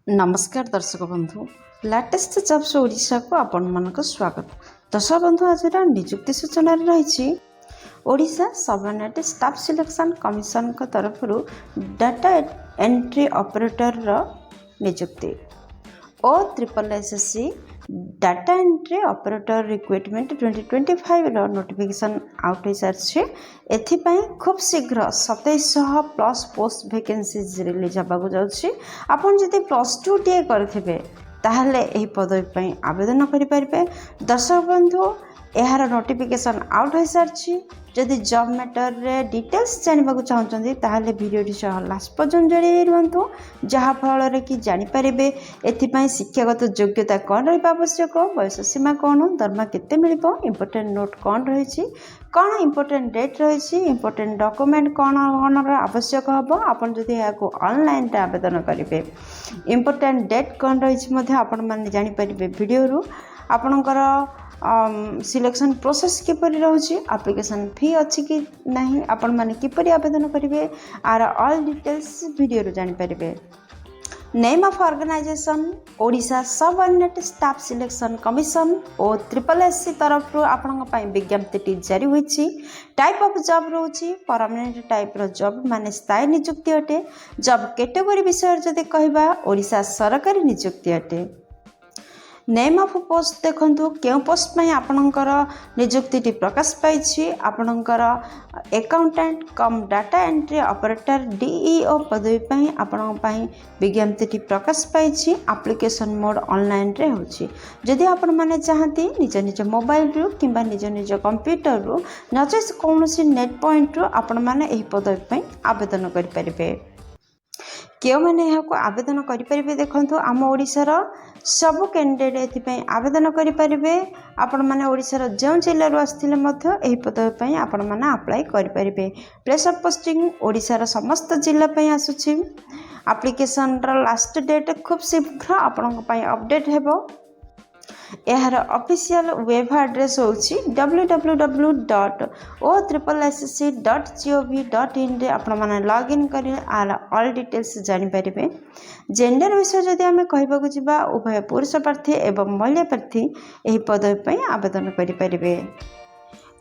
नमस्कार दर्शक बंधु लेटेस्ट जब्स ओडिशा को आपण मानक स्वागत। दर्शक बंधु आज निजुक्ति सूचना रही Odisha subordinate staff selection commission का तरफ डाटा एंट्री ऑपरेटर निजुक्ति O triple SSC data entry operator recruitment 2025 notification out हो सारी एथिपाई खूब शीघ्र 2700 प्लस पोस्ट वैकेंसीज रिलीज होगा जाऊँगी। आपन जदि +2 टीए करथिबे ताहले एही पदवी आवेदन करें। दर्शक बंधु यार नोटिफिकेशन आउट हो सारी जदि जॉब मैटर रे डिटेल्स जानवा चाहते ताहले वीडियोटी सह लास्ट पर्यंत जोड़ी रुहतु जहाँफल कि जापर एथिपाई शिक्षागत योग्यता कौन रही आवश्यक, बयस सीमा कौन, दरमा केते मिलिबो, इंपोर्टेंट नोट कौन रही, कौन इंपोर्टेंट डेट रही, इंपोर्टेंट डॉक्यूमेंट कौन आवश्यक हम आपन जदि यहाँ ऑनलाइन आवेदन करेंगे। इंपोर्टेंट डेट कौन रही आपण मैंने जापर वीडियो आपणकर सिलेक्शन प्रोसेस किपरि रहउछि, एप्लिकेशन फी अछि कि नहीं, आपण माने किपरि आवेदन करिवे आर ऑल डिटेल्स वीडियो रो जानि परिबे। Name of organization Odisha subordinate staff selection commission O triple SC तरफ आपण विज्ञप्ति जारी होइछि। टाइप ऑफ जॉब रहउछि परमानेंट टाइप रो जॉब माने स्थायी नियुक्ति अटे। जॉब कैटेगरी विषय जदि कहबा ओडिशा सरकारी नियुक्ति अटे। नेम ऑफ पोस्ट देखंतु केउ पोस्ट में आपणकर नियुक्ति प्रकाश पाई आपणकर अकाउंटेंट कम डाटा एंट्री ऑपरेटर डीईओ पदवी पई आपण पई विज्ञप्ति प्रकाश पाई। एप्लिकेशन मोड ऑनलाइन रे होछि। जदि आपण माने चाहती निज निज मोबाइल रु किंबा निज निज कंप्यूटर रु नचेस कोनोसी नेट पॉइंट रु आपण माने एही पदवी पई आवेदन करि परिबे। क्यों मैंने यहाँ आवेदन करें देखो आम ओडिशार सबु कैंडिडेट एथिपाई आवेदन करें। आपण मैंने ओडिशार जो जिलूर आसते पदवी आपण मैंने अप्लाई करें। प्लेस ऑफ पोस्टिंग ओडिशार समस्त जिला आसूची। एप्लिकेशन लास्ट डेट खूब शीघ्र आपण अपडेट हेबो। यार ऑफिशियल वेब एड्रेस होची www.ossc.gov.in रे आपण माने लॉग इन करी आर ऑल डिटेल्स जानि परिबे। जेंडर विषय जदि आमे कहबा को जिबा उभय पुरुष प्रार्थी एवं महिला प्रार्थी एही पदवी पई आवेदन करि परिबे।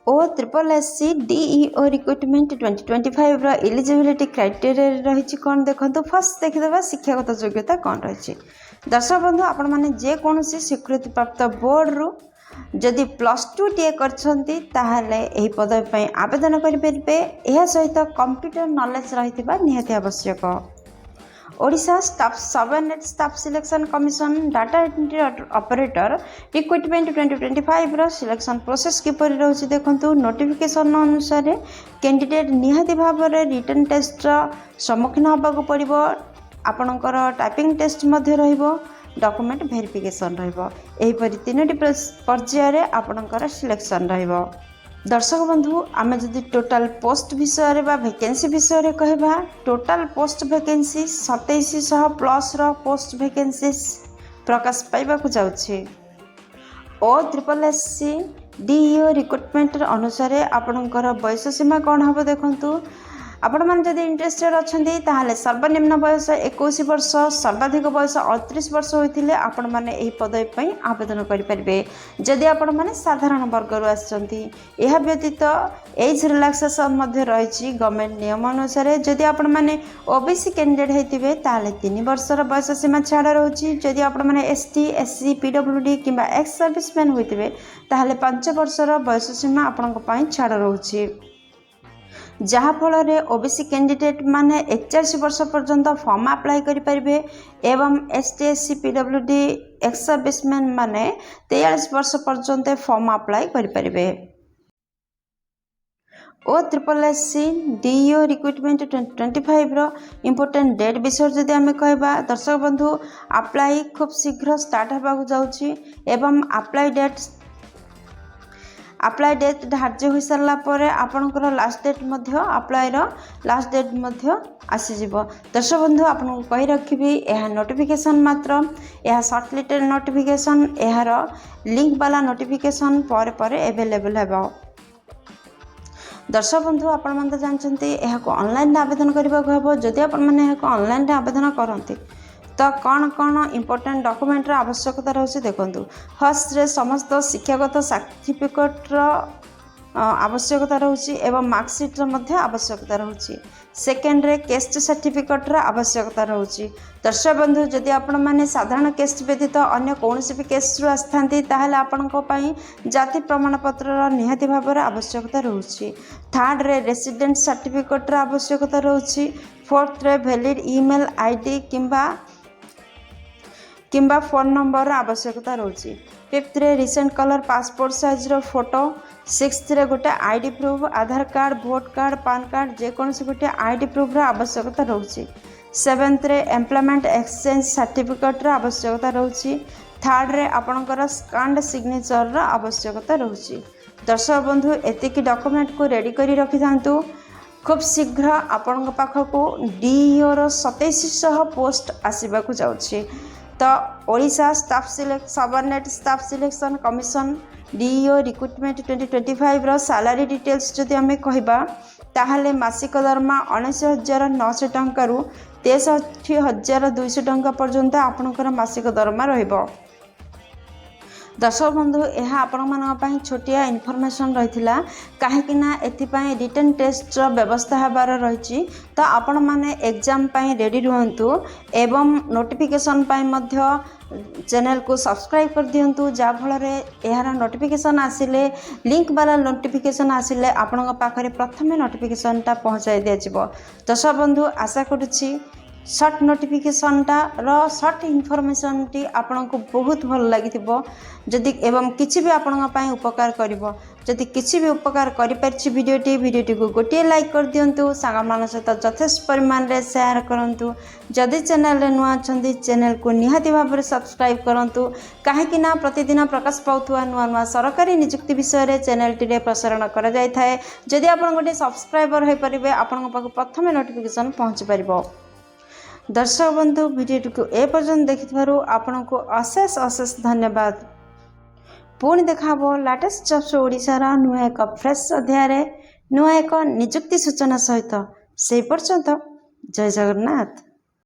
ओ ट्रिपल एससी डीईओ रिक्रुटमेंट 2025 रो एलिजिबिलिटी क्राइटेरिया रही कौन देखो। फर्स्ट देखिदेबा शिक्षागत योग्यता कौन रही। दर्शक बंधु आपण मैंने जेकोसी स्वीकृति प्राप्त बोर्ड रु जदि +2 टीए करछंती ताहले एही पदवी आवेदन करें। यह सहित कंप्यूटर नॉलेज रही निहाती आवश्यक। Odisha staff subordinate staff selection commission data entry operator recruitment 2025 रो सिलेक्शन प्रोसेस किपरि रहउछि देखंतु। नोटिफिकेशन अनुसार कैंडिडेट निहाती भाव में रिटन टेस्ट सम्मुखीन होबाक पड़िबो। आपणकर टाइपिंग टेस्ट मध्य रहिबो, डॉक्यूमेंट वेरिफिकेशन रहिबो। एहीपरि 3टी पर्याय आपणकर सिलेक्शन रहिबो। दर्शक बंधु आमे जदि टोटाल पोस्ट विषय बा वैकेंसी विषय कहबा टोटाल पोस्ट वैकेंसी 2700 प्लस रो पोस्ट वैकेंसी प्रकाश पाइबा को जाउछि। O triple SC DEO recruitment अनुसार आपणकर बयस सीमा कौन हम देखंतु। आपण मैंने जब इंटरेस्टेड अच्छा ताहले सर्वनिम्न बयस 21 वर्ष, सर्वाधिक बयस 38 वर्ष होते आपण मैंने यही पदवी आवेदन करें। जदि आपण मैंने साधारण वर्गर आसछंती यह व्यतीत एज रिलैक्सेशन रही गवर्नमेंट नियम अनुसार। जदि आपण मैंने ओबीसी कैंडिडेट होते ताहले 3 वर्षर बयस सीमा छाड़ रोचे। जदि आपण मैंने एसटी एससी पीडब्ल्यूडी किंबा एक्स सर्विसमैन होते ताहले 5 वर्षर बयस सीमा आपण छाड़ रोचे। जहाँफल ओबीसी कैंडिडेट माने 41 वर्ष पर्यंत फॉर्म अप्लाई करें एवं ST SC PWD ex serviceman माने 43 वर्ष पर्यंत फॉर्म अप्लाई करें। ओ ट्रिपल एससी डीईओ रिक्रुटमेंट 2025 रो इंपोर्टेंट डेट विषय जदि आमे कहबा दर्शक बंधु अप्लाई खूब शीघ्र स्टार्ट होगा जाउछि एवं अप्लाई डेट धार्य हो सारा पर आपणकर last date apply last date आसीजिव। दर्शक बंधु आपको कही रखी यह नोटिफिकेशन मात्र यह सर्टिफिकेट नोटिफिकेशन यार लिंक वाला नोटिफिकेशन पर एवेलेबल है। दर्शक बंधु आपण जानते यहाँ ऑनलाइन आवेदन करने को हम जदि आपने ऑनलाइन आवेदन करते तो कौन कौन इंपोर्टेंट डॉक्यूमेंट आवश्यकता रही देखु फर्स्ट समस्त शिक्षागत सर्टिफिकेट आवश्यकता रही एवं मार्कसीट आवश्यकता रही सेकेंड रे केस्ट सर्टिफिकेट आवश्यकता रही दर्शक बंधु जदि आपण मैंने साधारण केस्ट व्यतीत अन्य कौन भी केस रु आसती आपण जाति प्रमाणपत्र निहाती भाव आवश्यकता रही थर्ड रे रेसिडेंट सर्टिफिकेट आवश्यकता रही फोर्थ रे वैलिड ईमेल आईडी किंबा फोन नंबर आवश्यकता रही फिफ्थ रे रिसेंट कलर पासपोर्ट साइज रो फोटो सिक्स्थ रे गोटे ID proof Aadhaar card vote card PAN card जेकोसी गोटे आईडी प्रूफ आवश्यकता रही सेवेंथ रे एम्प्लॉयमेंट एक्सचेंज सर्टिफिकेट आवश्यकता रही थर्ड रे आपणकर स्कान्ड सिग्नेचर आवश्यकता रही दर्शक बंधु एतिकी डॉक्यूमेंट को रेडी करी रखि थांतु खूब शीघ्र आपण पाखक डीईओ रो 2700 पोस्ट आसवाक जाउछि तो Odisha staff subordinate staff selection commission DEO recruitment 2025 रो सैलरी डिटेल्स जदि आमे कहबा ताहले मासिक दरमा 19,900 टंका रु 63,200 टंका पर्यंत आपणकर मासिक दरमा रहिबो दर्शक बंधु यह आपण छोटिया इनफॉरमेशन रही कहीं रिटन टेस्ट व्यवस्था होबार रही तो आपण मैंने एग्जाम रेडी रुहतु एवं नोटिफिकेशन चैनल को सब्सक्राइब कर दिंतु जहाँफल यार नोटिफिकेशन आसिले लिंक वाला नोटिफिकेशन आसिले आपण पाखे प्रथम नोटिफिकेशनटा पहुँचाई दिज्व दर्शक बंधु आशा करुच्ची सर्ट नोटिफिकेशनटा सर्ट इनफॉरमेशन टी आपन को बहुत भल लगी जदि एवं किसी भी आपण उपकार करिवो जदि किसी भी उपकार करि वीडियोटी को गोटे लाइक कर दिंतु सांग सहित यथेष्ट परिमाण रे शेयर करंतु जदि चैनल रे नुआ अछंती चैनल को निहाती भाव में सब्सक्राइब करंतु काहेकि ना प्रतिदिन प्रकाश पाउथुआ नुआ नुआ सरकारी नियुक्ति विषय रे चैनल टी प्रसारण करा जाय थाए जदि आपण गोटे सब्सक्राइबर हो परिबे आपण पाखु प्रथम नोटिफिकेशन पहुँच परिबो दर्शक बंधु वीडियो को ए पर्यंत देखिथारु आपन को अशेष अशेष धन्यवाद पुणी देखाबो लेटेस्ट जॉब्स ओडिशा रा नुआ एक फ्रेश अध्याय नुआ एक नियुक्ति सूचना सहित से पर्यंत जय जगन्नाथ।